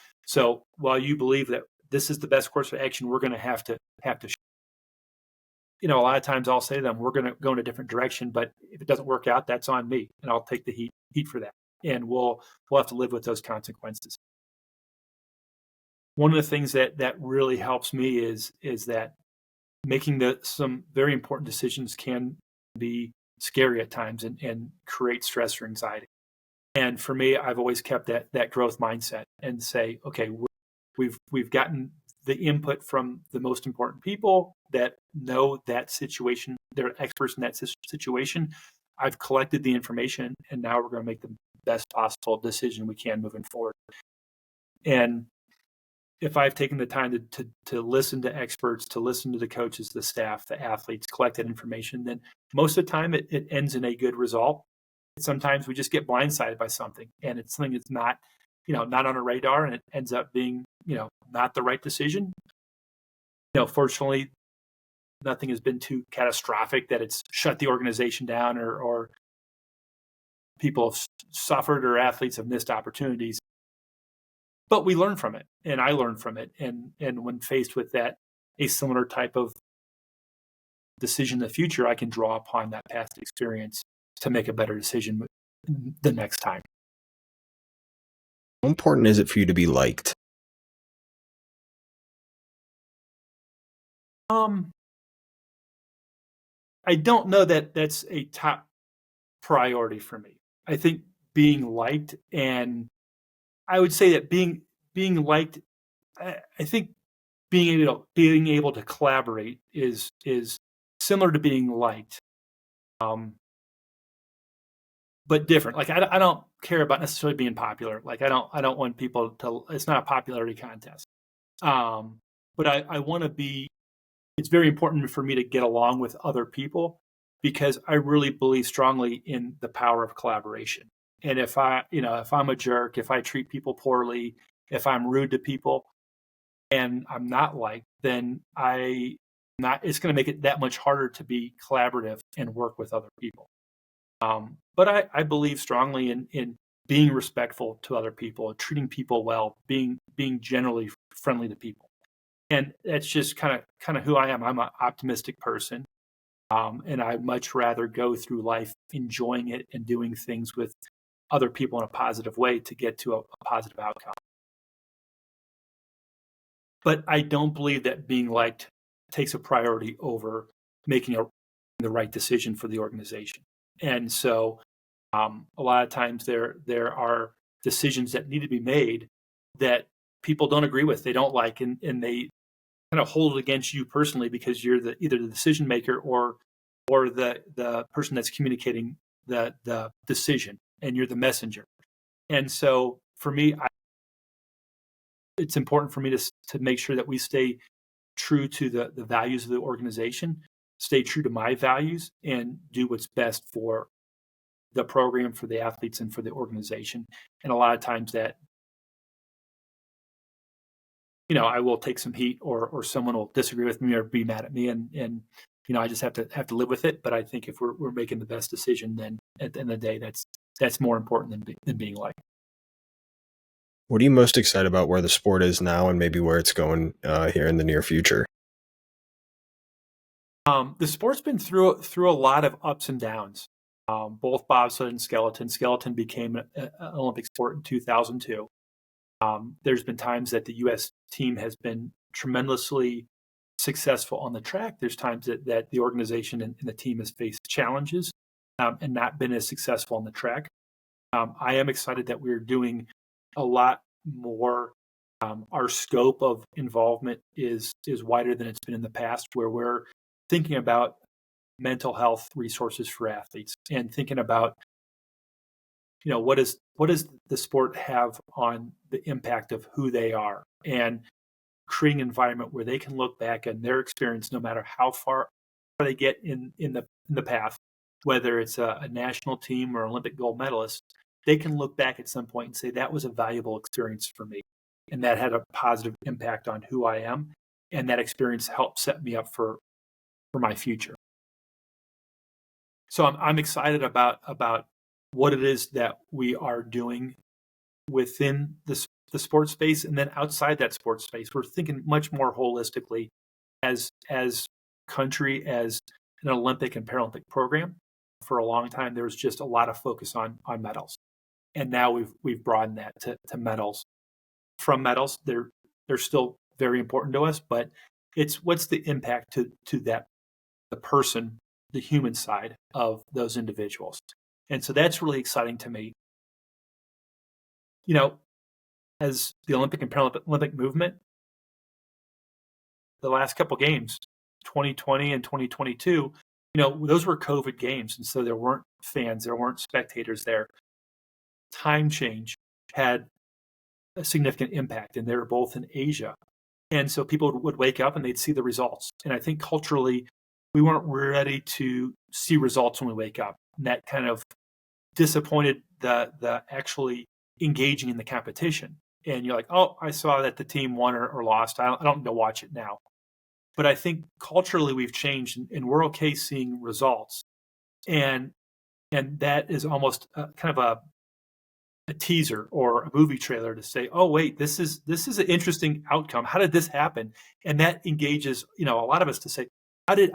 while you believe that this is the best course of action, we're going to have to. A lot of times I'll say to them, we're going to go in a different direction, but if it doesn't work out, that's on me, and I'll take the heat for that. And we'll have to live with those consequences. One of the things that really helps me is that making some very important decisions can be scary at times and create stress or anxiety. And for me, I've always kept that growth mindset and say, okay, we've gotten the input from the most important people that know that situation. They're experts in that situation. I've collected the information, and now we're going to make the best possible decision we can moving forward. And if I've taken the time to listen to experts, to listen to the coaches, the staff, the athletes, collect that information, then most of the time it ends in a good result. Sometimes we just get blindsided by something, and it's something that's not on a radar, and it ends up being, not the right decision. Fortunately, nothing has been too catastrophic that it's shut the organization down or people have suffered or athletes have missed opportunities. But we learn from it, and I learn from it. And when faced with a similar type of decision in the future, I can draw upon that past experience to make a better decision the next time. How important is it for you to be liked? I don't know that that's a top priority for me. I think being liked, and I would say that being liked, I think being able to collaborate is similar to being liked, but different. Like I don't care about necessarily being popular. Like I don't want people to. It's not a popularity contest, but I want to be. It's very important for me to get along with other people, because I really believe strongly in the power of collaboration. And if I'm a jerk, if I treat people poorly, if I'm rude to people, and I'm not liked, then it's going to make it that much harder to be collaborative and work with other people. But I believe strongly in being respectful to other people, treating people well, being generally friendly to people. And that's just kind of who I am. I'm an optimistic person. And I'd much rather go through life enjoying it and doing things with other people in a positive way to get to a positive outcome. But I don't believe that being liked takes a priority over making the right decision for the organization. And so a lot of times there are decisions that need to be made that people don't agree with, they don't like, and they kind of hold it against you personally because you're either the decision maker or the person that's communicating the decision, and you're the messenger. And so for me, it's important for me to make sure that we stay true to the values of the organization, stay true to my values, and do what's best for the program, for the athletes, and for the organization. And a lot of times that, I will take some heat, or someone will disagree with me or be mad at me, and I just have to live with it. But I think if we're making the best decision, then at the end of the day, that's more important than being liked. What are you most excited about where the sport is now and maybe where it's going here in the near future? The sport's been through a lot of ups and downs. Both bobsled and skeleton. Skeleton became an Olympic sport in 2002. There's been times that the U.S. team has been tremendously successful on the track. There's times that the organization and the team has faced challenges and not been as successful on the track. I am excited that we're doing a lot more. Our scope of involvement is wider than it's been in the past, where we're thinking about mental health resources for athletes and thinking about, what does the sport have on the impact of who they are, and creating an environment where they can look back on their experience, no matter how far they get in the path, whether it's a national team or Olympic gold medalist, they can look back at some point and say, that was a valuable experience for me, and that had a positive impact on who I am, and that experience helped set me up for my future. So I'm excited about what it is that we are doing within the sports space, and then outside that sports space. We're thinking much more holistically as country, as an Olympic and Paralympic program. For a long time, there was just a lot of focus on medals, and now we've broadened that to medals. From medals, they're still very important to us, but it's what's the impact to that the person, the human side of those individuals. And so that's really exciting to me. As the Olympic and Paralympic movement, the last couple games, 2020 and 2022, those were COVID games. And so there weren't fans, there weren't spectators there. Time change had a significant impact, and they were both in Asia. And so people would wake up and they'd see the results. And I think culturally, we weren't ready to see results when we wake up. And that kind of disappointed the actually engaging in the competition. And you're like, oh, I saw that the team won or lost. I don't need to watch it now. But I think culturally we've changed, and we're okay seeing results. And that is almost kind of a teaser or a movie trailer to say, oh, wait, this is an interesting outcome. How did this happen? And that engages, a lot of us to say, how did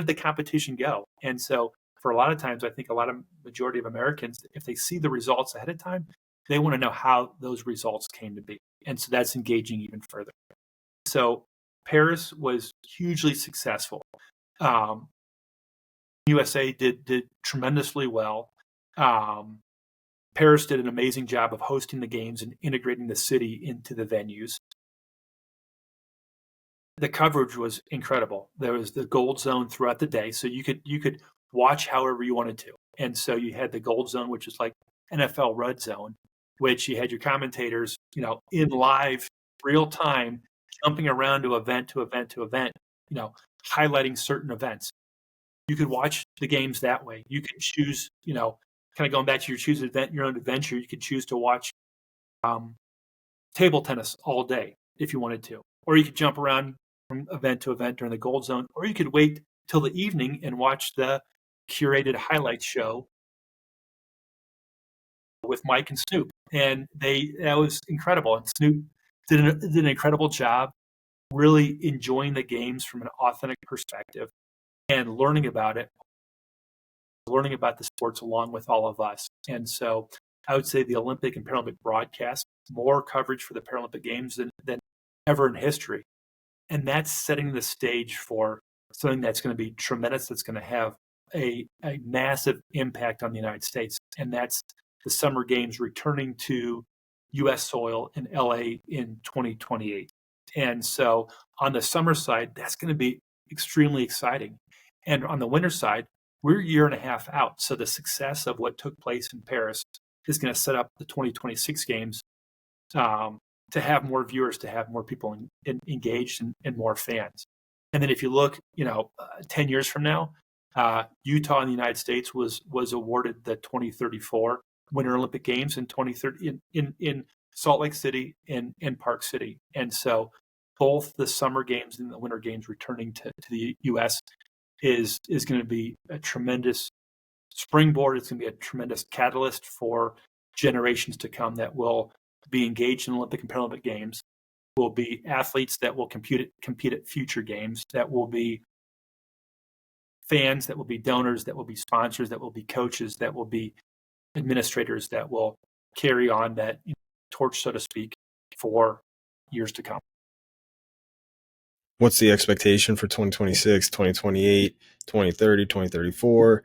the competition go? And so for a lot of times, I think a lot of majority of Americans, if they see the results ahead of time, they want to know how those results came to be. And so that's engaging even further. So Paris was hugely successful. USA did tremendously well. Paris did an amazing job of hosting the games and integrating the city into the venues. The coverage was incredible. There was the gold zone throughout the day, so you could watch however you wanted to. And so you had the gold zone, which is like NFL red zone, which you had your commentators, in live real time, jumping around to event to event to event, highlighting certain events. You could watch the games that way. You could choose, kind of going back to your own adventure, you could choose to watch table tennis all day if you wanted to, or you could jump around from event to event during the gold zone, or you could wait till the evening and watch the curated highlights show with Mike and Snoop. And that was incredible. And Snoop did an incredible job really enjoying the games from an authentic perspective. and learning about it, learning about the sports along with all of us. And so I would say the Olympic and Paralympic broadcast, more coverage for the Paralympic Games than ever in history. And that's setting the stage for something that's going to be tremendous, that's going to have a massive impact on the United States. And that's the Summer Games returning to U.S. soil in LA in 2028. And so on the summer side, that's going to be extremely exciting. And on the winter side, we're a year and a half out. So the success of what took place in Paris is going to set up the 2026 games to have more viewers, to have more people engaged and more fans. And then if you look, 10 years from now, Utah in the United States was awarded the 2034 Winter Olympic Games in 2030 in Salt Lake City and in Park City. And so both the Summer Games and the Winter Games returning to the U.S. is going to be a tremendous springboard. It's going to be a tremendous catalyst for generations to come that will be engaged in Olympic and Paralympic Games, will be athletes that will compete at future games, that will be fans, that will be donors, that will be sponsors, that will be coaches, that will be administrators, that will carry on that torch, so to speak, for years to come. What's the expectation for 2026, 2028, 2030, 2034?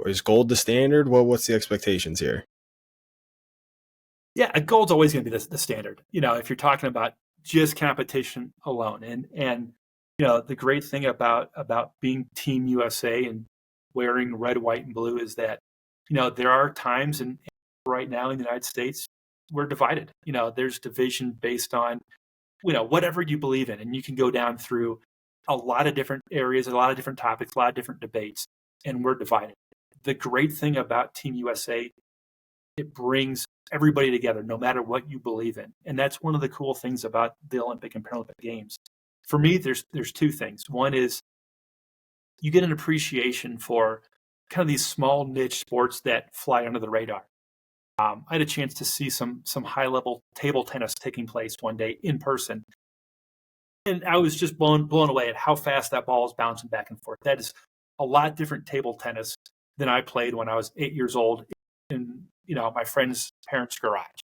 Is gold the standard? Well, what's the expectations here? Yeah, gold's always going to be the standard. If you're talking about just competition alone, and the great thing about being Team USA and wearing red, white, and blue is that there are times, and right now in the United States, we're divided. There's division based on whatever you believe in, and you can go down through a lot of different areas, a lot of different topics, a lot of different debates, and we're divided. The great thing about Team USA, it brings everybody together, no matter what you believe in. And that's one of the cool things about the Olympic and Paralympic Games. For me, there's two things. One is you get an appreciation for kind of these small niche sports that fly under the radar. I had a chance to see some high-level table tennis taking place one day in person. And I was just blown away at how fast that ball is bouncing back and forth. That is a lot different table tennis than I played when I was 8 years old in my friend's parents' garage.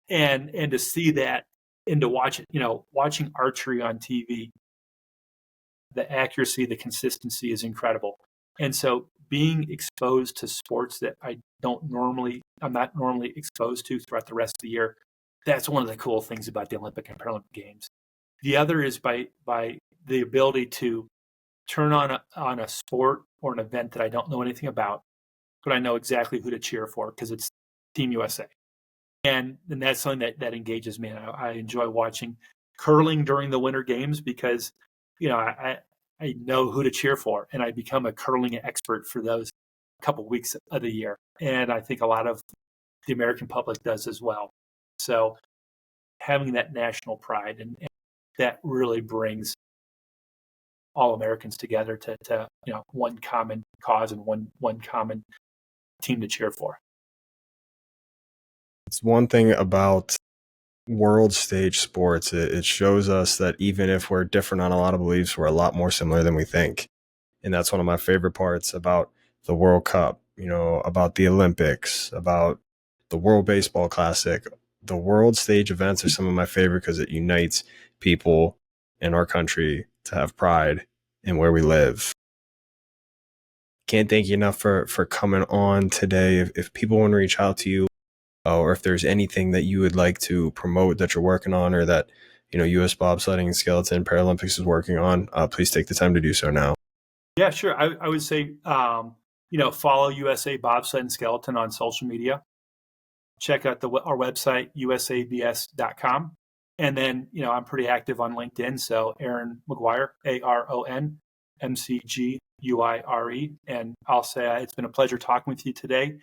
And to see that and to watch it, watching archery on TV, the accuracy, the consistency is incredible. And so being exposed to sports that I'm not normally exposed to throughout the rest of the year, that's one of the cool things about the Olympic and Paralympic Games. The other is by the ability to turn on a sport or an event that I don't know anything about, but I know exactly who to cheer for because it's Team USA. And that's something that engages me. And I enjoy watching curling during the Winter Games because, I know who to cheer for, and I become a curling expert for those couple weeks of the year. And I think a lot of the American public does as well. So having that national pride and that really brings all Americans together to one common cause and one common team to cheer for. It's one thing about world stage sports. It shows us that even if we're different on a lot of beliefs, we're a lot more similar than we think. And that's one of my favorite parts about the World Cup, about the Olympics, about the World Baseball Classic. The world stage events are some of my favorite because it unites people in our country to have pride in where we live. Can't thank you enough for coming on today. If people want to reach out to you, or if there's anything that you would like to promote that you're working on, or that US Bobsledding and Skeleton Paralympics is working on, please take the time to do so now. Yeah, sure. I would say follow USA Bobsled and Skeleton on social media. Check out our website, usabs.com. And then, I'm pretty active on LinkedIn. So Aron McGuire, ARON MCGUIRE. And I'll say it's been a pleasure talking with you today.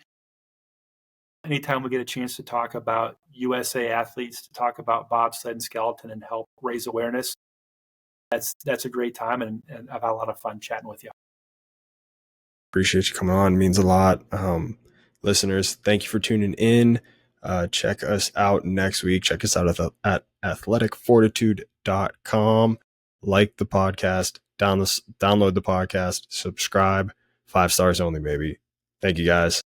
Anytime we get a chance to talk about USA athletes, to talk about bobsled and skeleton and help raise awareness, that's a great time. And I've had a lot of fun chatting with you. Appreciate you coming on. It means a lot. Listeners, thank you for tuning in. Check us out next week. Check us out at athleticfortitude.com. Like the podcast, download the podcast, subscribe, 5 stars only, baby. Thank you guys.